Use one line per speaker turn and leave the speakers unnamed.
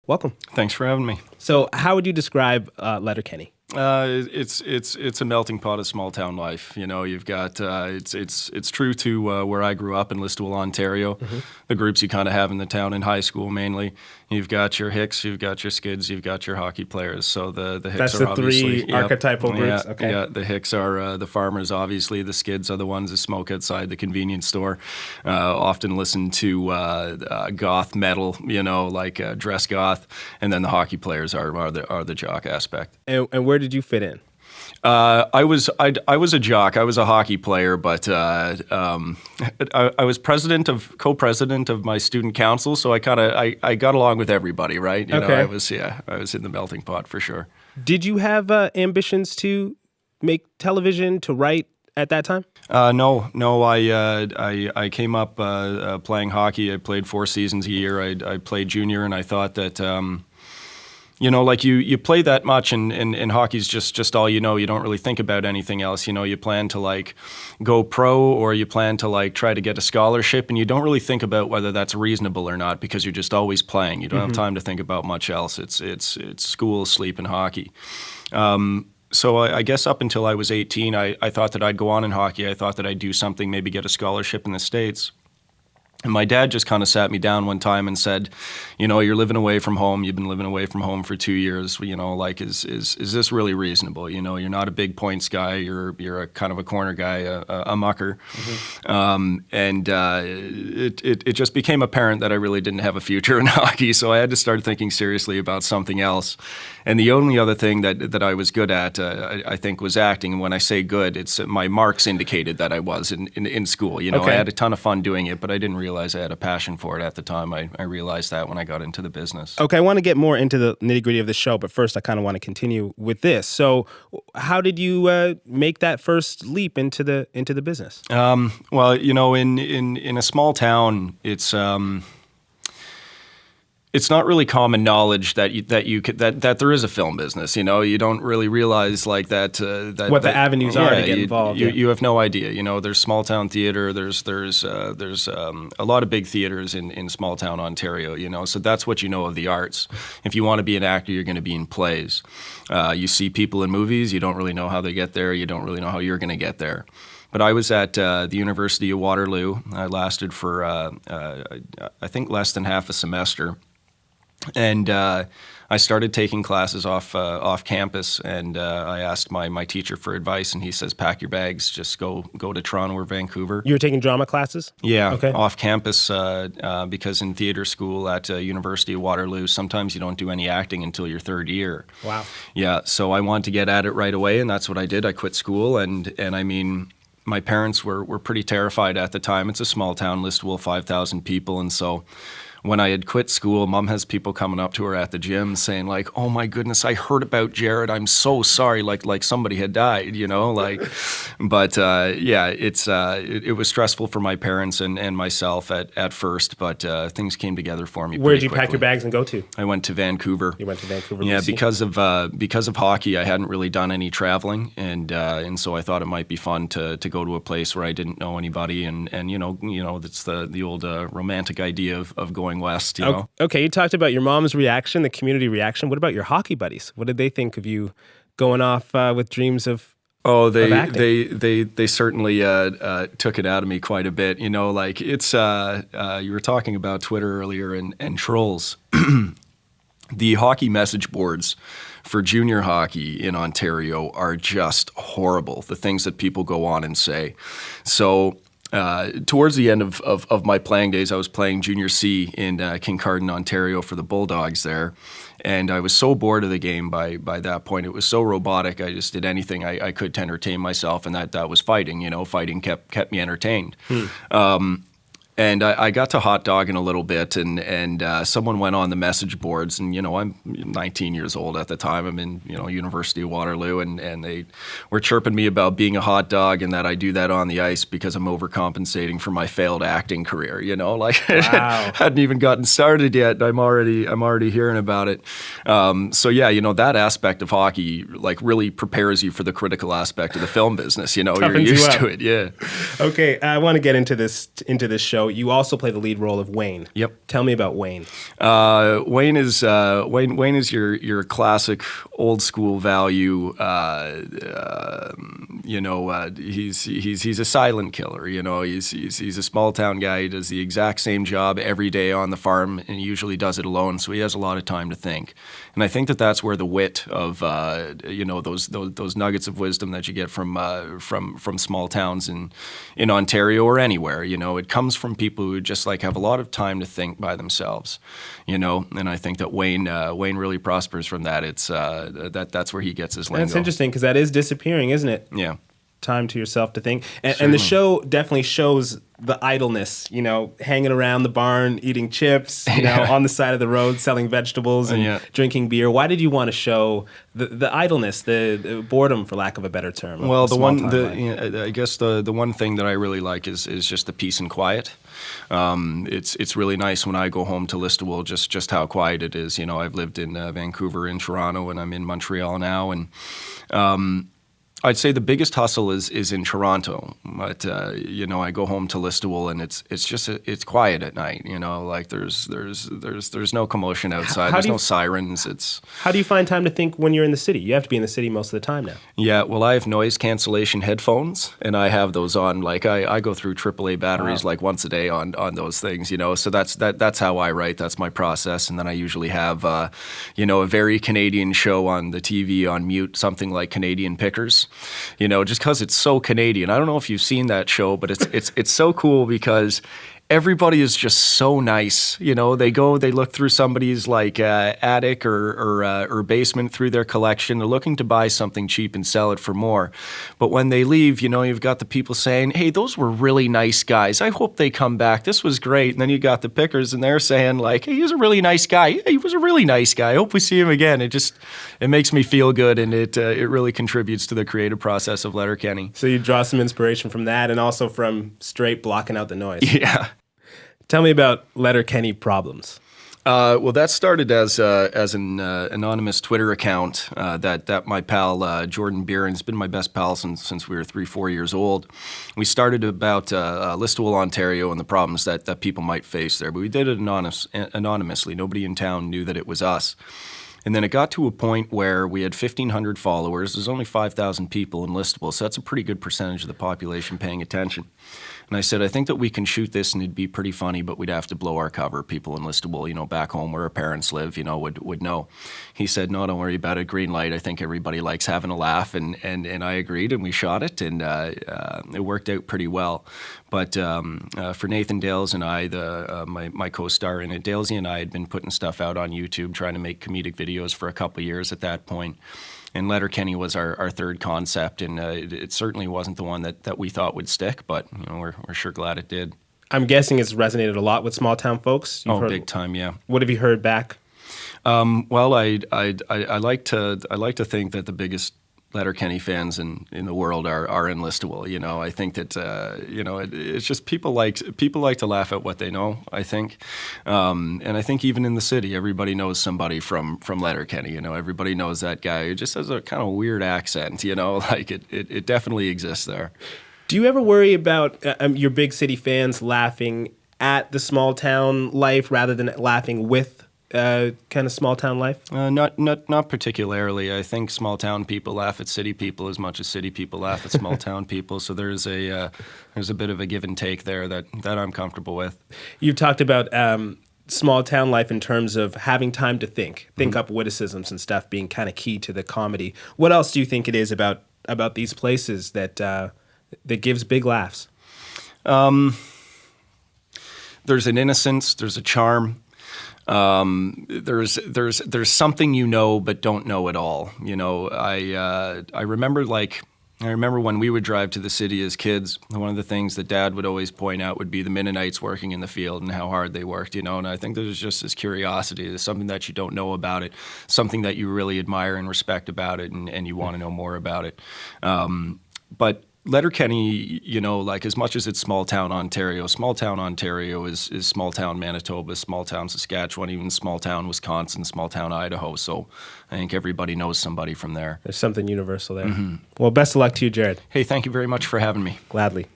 welcome.
Thanks for having me.
So how would you describe Letterkenny?
It's a melting pot of small town life. You know, you've got it's true to where I grew up in Listowel, Ontario.
Mm-hmm.
The groups you kind of have in the town in high school mainly. You've got your Hicks, you've got your Skids, you've got your hockey players. So the Hicks
That's
are
the
obviously
three archetypal groups.
Yeah,
Okay.
yeah. The Hicks are the farmers, obviously. The Skids are the ones that smoke outside the convenience store. Often listen to goth metal, you know, like dress goth, and then the hockey players are the jock aspect.
And where did you fit in?
I was a jock. I was a hockey player, but I was co-president of my student council, so I got along with everybody, right? You know, I was in the melting pot for sure.
Did you have ambitions to make television, to write at that time?
No. I came up playing hockey. I played 4 seasons a year. I played junior, and I thought that. You know, like you play that much and hockey's just all you know. You don't really think about anything else. You know, you plan to like go pro or you plan to like try to get a scholarship and you don't really think about whether that's reasonable or not because you're just always playing. You don't have time to think about much else. It's school, sleep, and hockey. So I guess up until I was 18, I thought that I'd go on in hockey. I thought that I'd do something, maybe get a scholarship in the States. And my dad just kind of sat me down one time and said, you know, you're living away from home. You've been living away from home for 2 years. You know, like, is this really reasonable? You know, you're not a big points guy. You're a kind of a corner guy, a mucker. It just became apparent that I really didn't have a future in hockey. So I had to start thinking seriously about something else. And the only other thing that I was good at, I think, was acting. And when I say good, it's my marks indicated that I was in school. You know, I had a ton of fun doing it, but I didn't realize I had a passion for it at the time. I realized that when I got into the business.
Okay, I want to get more into the nitty-gritty of the show, but first I kind of want to continue with this. So how did you make that first leap into the business?
Well, you know, in a small town, it's not really common knowledge that there is a film business. You know, you don't really realize like that.
What the avenues are to get involved.
You have no idea. You know, there's small town theater. There's a lot of big theaters in small town Ontario. You know, so that's what you know of the arts. If you want to be an actor, you're going to be in plays. You see people in movies. You don't really know how they get there. You don't really know how you're going to get there. But I was at the University of Waterloo. I lasted for I think less than half a semester. And I started taking classes off campus, and I asked my teacher for advice, and he says, "Pack your bags, just go to Toronto or Vancouver."
You were taking drama classes?
Yeah,
okay.
Off campus, because in theater school at University of Waterloo, sometimes you don't do any acting until your 3rd year.
Wow.
Yeah, so I wanted to get at it right away, and that's what I did. I quit school, and I mean, my parents were pretty terrified at the time. It's a small town, Listowel, 5,000 people, and so when I had quit school, Mom has people coming up to her at the gym saying like, "Oh my goodness, I heard about Jared. I'm so sorry." Like somebody had died, you know. Like, but yeah, it was stressful for my parents and myself at first, but things came together for me.
Where did you
quickly.
Pack your bags and go to?
I went to Vancouver.
You went to Vancouver.
Yeah,
BC?
because of hockey, I hadn't really done any traveling, and so I thought it might be fun to go to a place where I didn't know anybody, and you know that's the old romantic idea of going west. You know.
Okay, you talked about your mom's reaction, the community reaction. What about your hockey buddies? What did they think of you going off with dreams of?
Oh, they certainly took it out of me quite a bit. You know, like it's you were talking about Twitter earlier and trolls. The hockey message boards for junior hockey in Ontario are just horrible. The things that people go on and say. So towards the end of my playing days, I was playing Junior C in Kincardine, Ontario for the Bulldogs there. And I was so bored of the game by that point. It was so robotic. I just did anything I could to entertain myself, and that was fighting. You know, fighting kept me entertained. And I got to hot dogging a little bit, and someone went on the message boards, and, you know, I'm 19 years old at the time. I'm in, you know, University of Waterloo, and they were chirping me about being a hot dog and that I do that on the ice because I'm overcompensating for my failed acting career, you know, like
wow.
hadn't even gotten started yet, and I'm already hearing about it. So yeah, you know, that aspect of hockey like really prepares you for the critical aspect of the film business, you know, you're used to it, yeah.
Okay, I want to get into this show show, you also play the lead role of Wayne.
Yep.
Tell me about Wayne.
Wayne is your classic old school value. He's a silent killer. You know, he's a small town guy. He does the exact same job every day on the farm, and he usually does it alone. So he has a lot of time to think. And I think that that's where the wit of those nuggets of wisdom that you get from small towns in Ontario or anywhere. You know, it comes from people who just like have a lot of time to think by themselves. You know, and I think that Wayne really prospers from that. It's that's where he gets his lingo.
That's interesting because that is disappearing, isn't it?
Yeah.
Time to yourself to think. And the show definitely shows the idleness, you know, hanging around the barn, eating chips, you know, on the side of the road, selling vegetables and drinking beer. Why did you want to show the idleness, the boredom, for lack of a better term?
Well, I guess the one thing that I really like is just the peace and quiet. It's really nice when I go home to Listowel, just how quiet it is. You know, I've lived in Vancouver and Toronto, and I'm in Montreal now, and I'd say the biggest hustle is in Toronto, but I go home to Listowel and it's quiet at night. You know, like there's no commotion outside. There's no sirens.
How do you find time to think when you're in the city? You have to be in the city most of the time now.
Yeah, well, I have noise cancellation headphones, and I have those on. Like I go through AAA batteries like once a day on those things. You know, so that's how I write. That's my process, and then I usually have a very Canadian show on the TV on mute, something like Canadian Pickers. You know, just because it's so Canadian. I don't know if you've seen that show, but it's so cool because everybody is just so nice. You know, they look through somebody's like attic or basement through their collection. They're looking to buy something cheap and sell it for more. But when they leave, you know, you've got the people saying, "Hey, those were really nice guys. I hope they come back. This was great." And then you got the pickers, and they're saying like, "Hey, he was a really nice guy. Hey, he was a really nice guy. I hope we see him again." It makes me feel good, and it really contributes to the creative process of Letterkenny.
So you draw some inspiration from that, and also from straight blocking out the noise.
Yeah.
Tell me about Letterkenny Problems.
Well, that started as an anonymous Twitter account that my pal Jordan Beeran's been my best pal since we were 3-4 years old. We started about Listowel, Ontario, and the problems that people might face there. But we did it anonymously. Nobody in town knew that it was us. And then it got to a point where we had 1,500 followers. There's only 5,000 people in Listowel, so that's a pretty good percentage of the population paying attention. And I said, I think that we can shoot this and it'd be pretty funny, but we'd have to blow our cover. People in Listowel, you know, back home where our parents live, you know, would know. He said, no, don't worry about it. Green light. I think everybody likes having a laugh. And I agreed, and we shot it, and it worked out pretty well. But for Nathan Dales and I, my co-star in it, Dalesy and I had been putting stuff out on YouTube, trying to make comedic videos for a couple of years at that point. And Letterkenny was our third concept, and it certainly wasn't the one that we thought would stick, but you know, we're sure glad it did.
I'm guessing it's resonated a lot with small town folks.
Big time, yeah.
What have you heard back?
Well, I like to think that the biggest Letterkenny fans in the world are in Listowel. You know, I think that it's just people like to laugh at what they know. I think, and I think even in the city, everybody knows somebody from Letterkenny. You know, everybody knows that guy who just has a kind of weird accent. You know, like it definitely exists there.
Do you ever worry about your big city fans laughing at the small town life rather than laughing with kind of small town life?
Not particularly. I think small town people laugh at city people as much as city people laugh at small town people. So there's a bit of a give and take there that I'm comfortable with.
You've talked about small town life in terms of having time to think up witticisms and stuff being kind of key to the comedy. What else do you think it is about these places that gives big laughs?
There's an innocence. There's a charm. There's something you know but don't know at all. You know, I remember when we would drive to the city as kids, one of the things that Dad would always point out would be the Mennonites working in the field and how hard they worked, you know, and I think there's just this curiosity. There's something that you don't know about it, something that you really admire and respect about it, and you want to know more about it. But Letterkenny, you know, like as much as it's small town Ontario is small town Manitoba, small town Saskatchewan, even small town Wisconsin, small town Idaho. So I think everybody knows somebody from there.
There's something universal there. Mm-hmm. Well, best of luck to you, Jared.
Hey, thank you very much for having me.
Gladly.